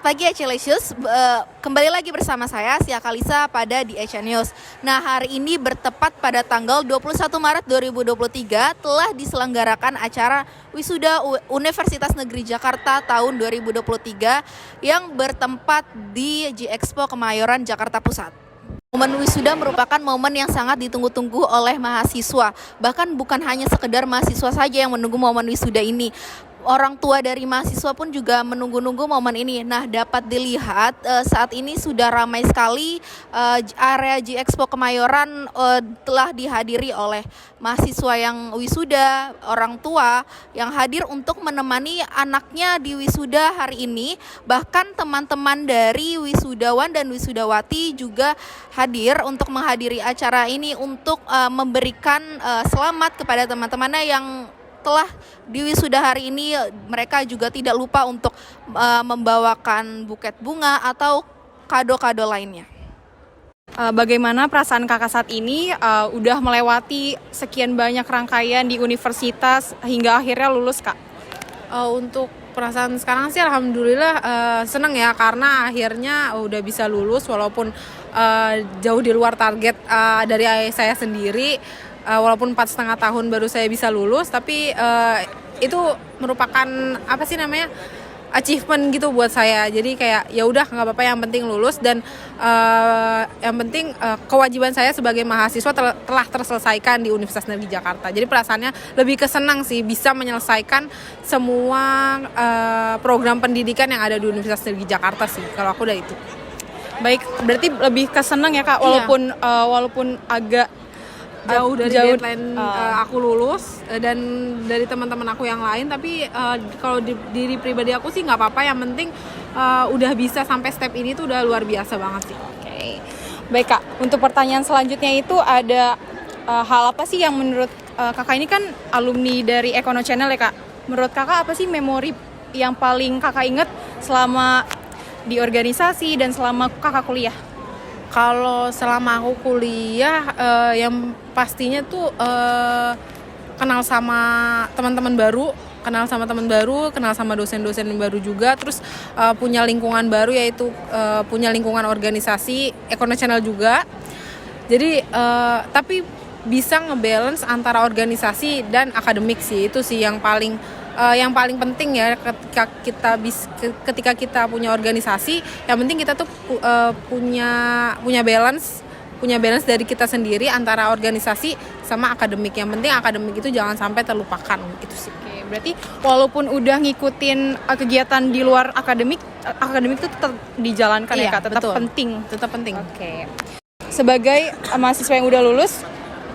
pagi Ecelesius, kembali lagi bersama saya Sia Kalisa pada di Echa News. Nah, hari ini bertepat pada tanggal 21 Maret 2023 telah diselenggarakan acara Wisuda Universitas Negeri Jakarta tahun 2023 yang bertempat di G-Expo Kemayoran, Jakarta Pusat. Momen wisuda merupakan momen yang sangat ditunggu-tunggu oleh mahasiswa. Bahkan bukan hanya sekedar mahasiswa saja yang menunggu momen wisuda ini. Orang tua dari mahasiswa pun juga menunggu-nunggu momen ini. Nah, dapat dilihat saat ini sudah ramai sekali area G-Expo Kemayoran telah dihadiri oleh mahasiswa yang wisuda, orang tua yang hadir untuk menemani anaknya di wisuda hari ini. Bahkan teman-teman dari wisudawan dan wisudawati juga hadir untuk menghadiri acara ini untuk memberikan selamat kepada teman-temannya yang telah di wisuda hari ini. Mereka juga tidak lupa untuk membawakan buket bunga atau kado-kado lainnya. Bagaimana perasaan kakak saat ini udah melewati sekian banyak rangkaian di universitas hingga akhirnya lulus, Kak? Untuk perasaan sekarang sih alhamdulillah seneng ya, karena akhirnya udah bisa lulus walaupun jauh di luar target dari saya sendiri. Walaupun 4,5 tahun baru saya bisa lulus, tapi itu merupakan achievement gitu buat saya. Jadi kayak ya udah nggak apa-apa, yang penting lulus, dan yang penting kewajiban saya sebagai mahasiswa telah terselesaikan di Universitas Negeri Jakarta. Jadi perasaannya lebih kesenang sih, bisa menyelesaikan semua program pendidikan yang ada di Universitas Negeri Jakarta sih. Kalau aku udah itu. Baik, berarti lebih kesenang ya, Kak, walaupun agak jauh dari deadline aku lulus dan dari teman-teman aku yang lain, tapi kalau diri pribadi aku sih nggak apa-apa, yang penting udah bisa sampai step ini tuh udah luar biasa banget sih. Oke. Baik, Kak, untuk pertanyaan selanjutnya itu ada hal apa sih yang menurut kakak, ini kan alumni dari Ekono Channel ya, Kak, menurut kakak apa sih memori yang paling kakak inget selama di organisasi dan selama kakak kuliah? Kalau selama aku kuliah, yang pastinya tuh kenal sama teman-teman baru, kenal sama dosen-dosen baru juga, terus punya lingkungan baru, yaitu punya lingkungan organisasi Ekono Channel juga. Jadi tapi bisa ngebalance antara organisasi dan akademik sih, itu sih yang paling penting ya ketika kita punya organisasi. Yang penting kita tuh punya balance dari kita sendiri antara organisasi sama akademik. Yang penting akademik itu jangan sampai terlupakan gitu sih. Oke, berarti walaupun udah ngikutin kegiatan di luar akademik itu tetap dijalankan, iya, ya, Kak, tetap penting. Oke. Sebagai mahasiswa yang udah lulus,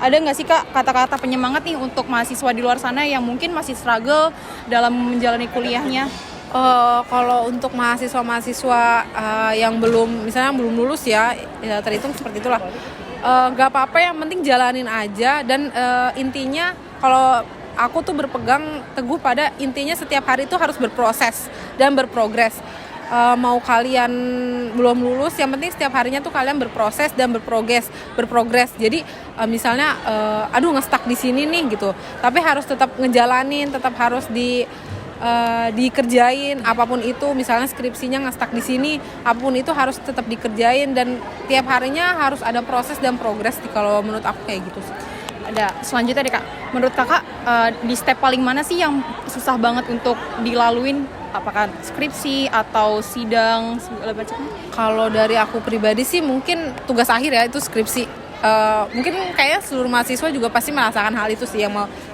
ada nggak sih, Kak, kata-kata penyemangat nih untuk mahasiswa di luar sana yang mungkin masih struggle dalam menjalani kuliahnya? Kalau untuk mahasiswa yang belum lulus ya terhitung seperti itulah. Nggak apa-apa, yang penting jalanin aja, dan intinya kalau aku tuh berpegang teguh pada intinya setiap hari itu harus berproses dan berprogres. Mau kalian belum lulus, yang penting setiap harinya tuh kalian berproses dan berprogres. Jadi misalnya nge-stuck di sini nih gitu, tapi harus tetap ngejalanin, tetap harus dikerjain apapun itu. Misalnya skripsinya nge-stuck di sini, apapun itu harus tetap dikerjain, dan tiap harinya harus ada proses dan progres. Kalau menurut aku kayak gitu sih. Ada selanjutnya deh, Kak, menurut kakak di step paling mana sih yang susah banget untuk dilaluin? Apakah skripsi atau sidang segala macam? Kalau dari aku pribadi sih mungkin tugas akhir ya, itu skripsi. Mungkin kayak seluruh mahasiswa juga pasti merasakan hal itu sih,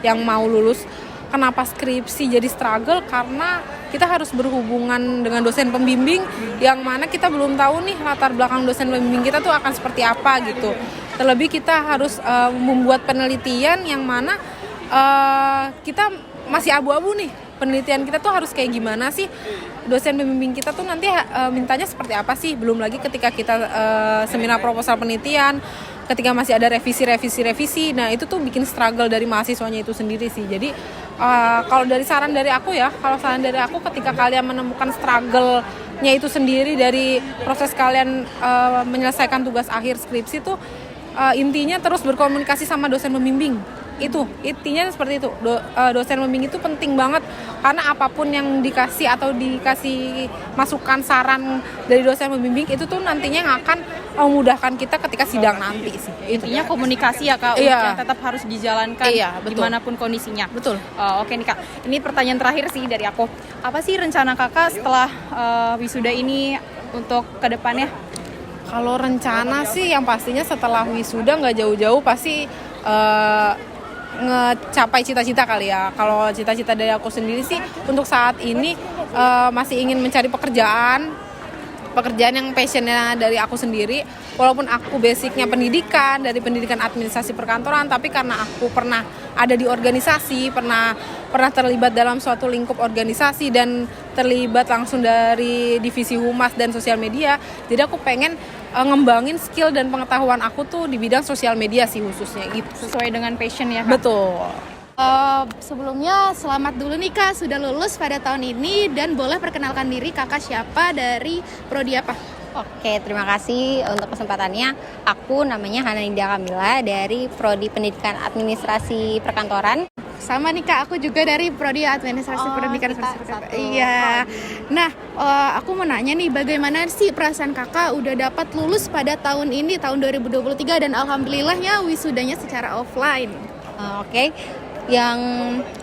yang mau lulus. Kenapa skripsi jadi struggle? Karena kita harus berhubungan dengan dosen pembimbing, yang mana kita belum tahu nih latar belakang dosen pembimbing kita tuh akan seperti apa gitu. Terlebih kita harus membuat penelitian yang mana kita masih abu-abu nih. Penelitian kita tuh harus kayak gimana sih, dosen pembimbing kita tuh nanti mintanya seperti apa sih. Belum lagi ketika kita seminar proposal penelitian, ketika masih ada revisi. Nah, itu tuh bikin struggle dari mahasiswanya itu sendiri sih. Jadi kalau saran dari aku ketika kalian menemukan struggle-nya itu sendiri dari proses kalian menyelesaikan tugas akhir skripsi tuh, intinya terus berkomunikasi sama dosen pembimbing. Itu intinya seperti itu. Dosen pembimbing itu penting banget karena apapun yang dikasih atau dikasih masukan saran dari dosen pembimbing itu tuh nantinya yang akan memudahkan kita ketika sidang nanti sih. Intinya komunikasi ya Kak, Iya. yang tetap harus dijalankan Iya, betul. dimanapun kondisinya. Betul. Oke nih Kak, ini pertanyaan terakhir sih dari aku. Apa sih rencana Kakak setelah wisuda ini untuk kedepannya? Kalau rencana sih yang pastinya setelah wisuda nggak jauh-jauh pasti ngecapai cita-cita kali ya. Kalau cita-cita dari aku sendiri sih untuk saat ini masih ingin mencari pekerjaan yang passionnya dari aku sendiri. Walaupun aku basicnya pendidikan, dari pendidikan administrasi perkantoran, tapi karena aku pernah ada di organisasi, pernah terlibat dalam suatu lingkup organisasi dan terlibat langsung dari divisi humas dan sosial media, jadi aku pengen ngembangin skill dan pengetahuan aku tuh di bidang sosial media sih khususnya gitu. Sesuai dengan passion ya Kak? Betul. Sebelumnya selamat dulu nih Kak, sudah lulus pada tahun ini, dan boleh perkenalkan diri Kakak siapa, dari prodi apa? Oke, terima kasih untuk kesempatannya. Aku namanya Hananinda Kamila dari Prodi Pendidikan Administrasi Perkantoran. Sama nih Kak, aku juga dari prodi administrasi pendidikan. kita satu Iya. Nah, aku mau nanya nih, bagaimana sih perasaan Kakak udah dapat lulus pada tahun ini, tahun 2023, dan alhamdulillahnya wisudanya secara offline. Oke, yang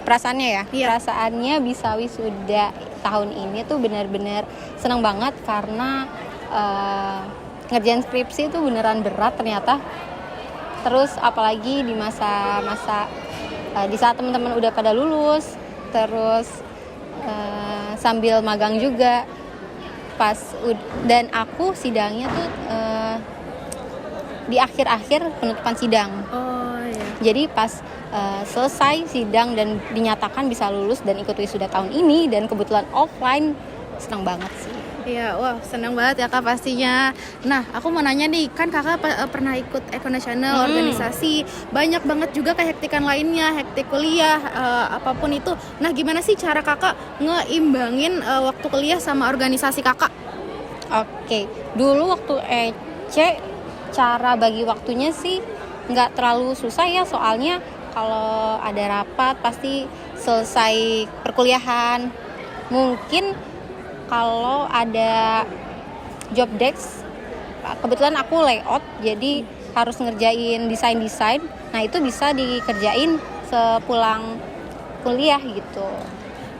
perasaannya ya, Iya. perasaannya bisa wisuda tahun ini tuh benar-benar senang banget karena ngerjain skripsi itu beneran berat ternyata. Terus apalagi di masa-masa di saat teman-teman udah pada lulus, terus sambil magang juga dan aku sidangnya tuh di akhir-akhir penutupan sidang. Oh iya. Jadi pas selesai sidang dan dinyatakan bisa lulus dan ikut wisuda tahun ini, dan kebetulan offline, senang banget sih. Iya, wah senang banget ya Kak pastinya. Nah, aku mau nanya nih, kan Kakak pernah ikut Econational, organisasi, banyak banget juga kehektikan lainnya, hektik kuliah, apapun itu. Nah, gimana sih cara Kakak ngeimbangin waktu kuliah sama organisasi Kakak? Oke, dulu waktu EC cara bagi waktunya sih nggak terlalu susah ya, soalnya kalau ada rapat pasti selesai perkuliahan. Mungkin kalau ada job desk, kebetulan aku layout, jadi harus ngerjain desain. Nah itu bisa dikerjain sepulang kuliah gitu.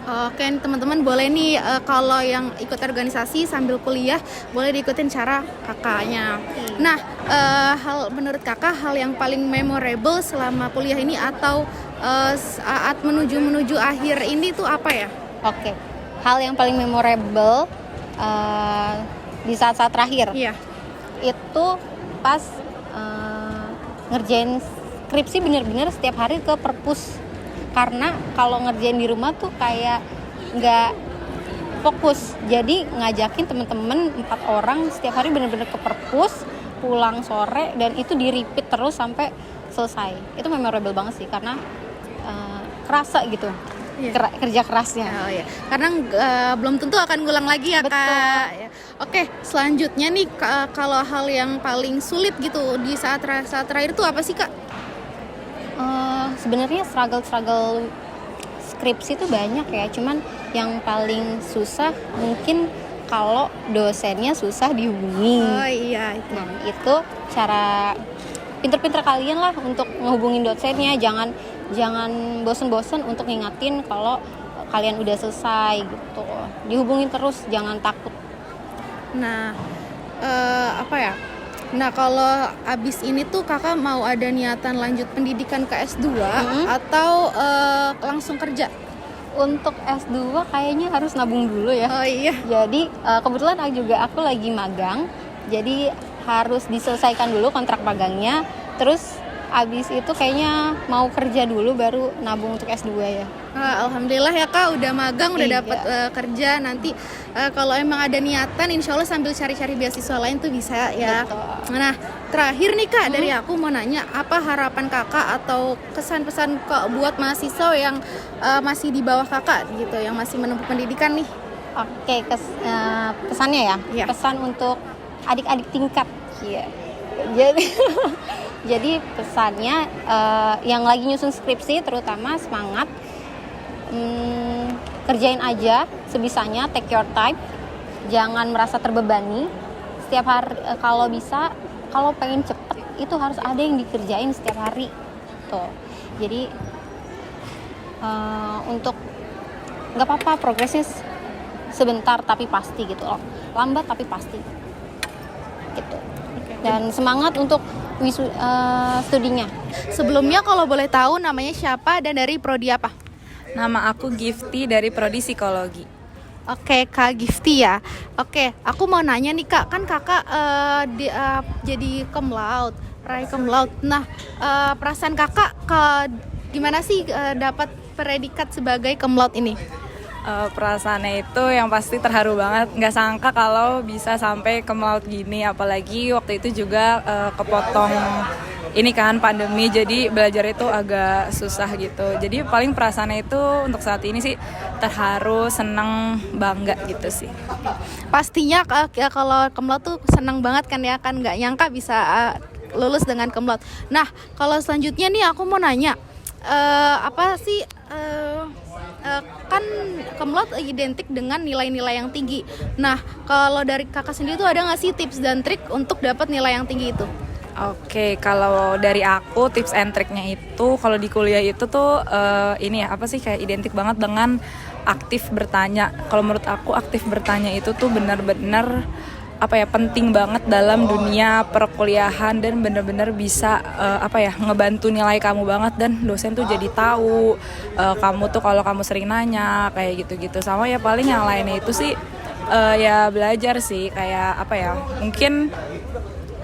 Oke, teman-teman boleh nih kalau yang ikut organisasi sambil kuliah boleh diikutin cara kakaknya. Nah, menurut kakak hal yang paling memorable selama kuliah ini atau saat menuju akhir ini tuh apa ya? Oke, hal yang paling memorable di saat-saat terakhir. Iya. Itu pas ngerjain skripsi bener-bener setiap hari ke perpus, karena kalau ngerjain di rumah tuh kayak nggak fokus, jadi ngajakin temen-temen 4 orang setiap hari bener-bener ke perpus, pulang sore, dan itu di repeat terus sampai selesai. Itu memorable banget sih karena kerasa gitu. Iya. Kerja kerasnya. Oh ya, karena belum tentu akan ngulang lagi ya. Betul. Kak. Ya. Oke, selanjutnya nih kalau hal yang paling sulit gitu di saat terakhir itu apa sih Kak? Sebenarnya struggle skripsi itu banyak ya, cuman yang paling susah mungkin kalau dosennya susah dihubungi. Oh iya itu. Nah itu cara pinter-pinter kalian lah untuk ngehubungin dosennya, jangan bosen-bosen untuk ngingatin kalau kalian udah selesai gitu. Dihubungin terus, jangan takut. Nah, apa ya? Nah, kalau abis ini tuh kakak mau ada niatan lanjut pendidikan ke S2 atau langsung kerja? Untuk S2 kayaknya harus nabung dulu ya. Oh iya. Jadi kebetulan aku lagi magang, jadi harus diselesaikan dulu kontrak magangnya, terus abis itu kayaknya mau kerja dulu baru nabung untuk S2 ya. Alhamdulillah ya Kak, udah magang, udah Iya. dapat kerja. Nanti kalau emang ada niatan, insya Allah sambil cari-cari beasiswa lain tuh bisa ya. Betul. Nah, terakhir nih Kak, dari aku mau nanya, apa harapan Kakak atau kesan-pesan buat mahasiswa yang masih di bawah Kakak gitu, yang masih menempuh pendidikan nih? Oke, pesannya ya. Iya. Pesan untuk adik-adik tingkat. Iya. Jadi Jadi pesannya yang lagi nyusun skripsi terutama semangat, kerjain aja sebisanya, take your time, jangan merasa terbebani. Setiap hari kalau bisa, kalau pengen cepet itu harus ada yang dikerjain setiap hari tuh. Jadi untuk nggak apa-apa progresnya sebentar tapi pasti gitu loh, lambat tapi pasti gitu. Dan semangat untuk studinya. Sebelumnya kalau boleh tahu namanya siapa dan dari prodi apa? Nama aku Gifty dari Prodi Psikologi. Oke, Kak Gifty ya. Oke, aku mau nanya nih Kak, kan Kakak jadi cum laude, raih cum laude. Nah, perasaan Kakak gimana sih dapat predikat sebagai cum laude ini? Perasaannya itu yang pasti terharu banget. Nggak sangka kalau bisa sampai cum laude gini. Apalagi waktu itu juga kepotong ini kan pandemi, jadi belajar itu agak susah gitu. Jadi paling perasaannya itu untuk saat ini sih terharu, seneng, bangga gitu sih. Pastinya kalau cum laude tuh senang banget kan ya, kan nggak nyangka bisa lulus dengan cum laude. Nah, kalau selanjutnya nih aku mau nanya, apa sih kan cum laude identik dengan nilai-nilai yang tinggi. Nah, kalau dari Kakak sendiri tuh ada nggak sih tips dan trik untuk dapat nilai yang tinggi itu? Oke, kalau dari aku tips and triknya itu kalau di kuliah itu tuh ini ya apa sih kayak identik banget dengan aktif bertanya. Kalau menurut aku aktif bertanya itu tuh benar-benar apa ya penting banget dalam dunia perkuliahan dan benar-benar bisa ngebantu nilai kamu banget, dan dosen tuh jadi tahu kamu tuh kalau kamu sering nanya kayak gitu-gitu. Sama ya paling yang lainnya itu sih ya belajar sih, kayak apa ya, mungkin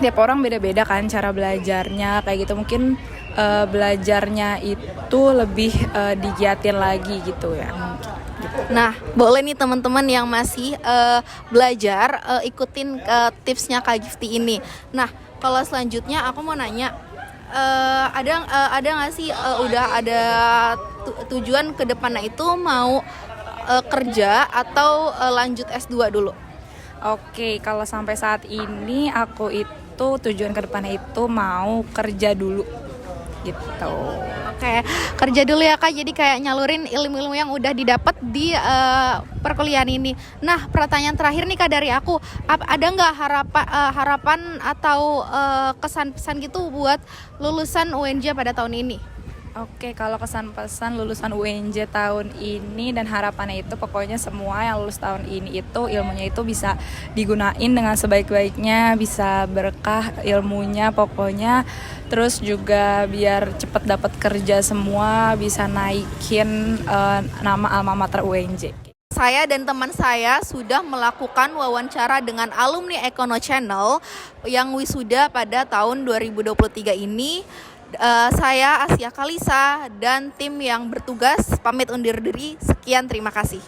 tiap orang beda-beda kan cara belajarnya kayak gitu. Mungkin belajarnya itu lebih digiatin lagi gitu ya. Nah, boleh nih teman-teman yang masih belajar ikutin tipsnya Kak Gifty ini. Nah, kalau selanjutnya aku mau nanya, ada nggak sih udah ada tujuan ke depannya itu mau kerja atau lanjut S2 dulu? Oke, kalau sampai saat ini aku itu tujuan ke depannya itu mau kerja dulu gitu. Oke, kerja dulu ya Kak. Jadi kayak nyalurin ilmu-ilmu yang udah didapat di perkuliahan ini. Nah, pertanyaan terakhir nih Kak dari aku, ada nggak harapan atau kesan-pesan gitu buat lulusan UNJ pada tahun ini? Oke, kalau kesan-pesan lulusan UNJ tahun ini dan harapannya itu pokoknya semua yang lulus tahun ini itu ilmunya itu bisa digunain dengan sebaik-baiknya, bisa berkah ilmunya pokoknya. Terus juga biar cepet dapat kerja semua, bisa naikin nama alma mater UNJ. Saya dan teman saya sudah melakukan wawancara dengan alumni Econo Channel yang wisuda pada tahun 2023 ini. Saya Asia Kalisa dan tim yang bertugas pamit undur diri. Sekian, terima kasih.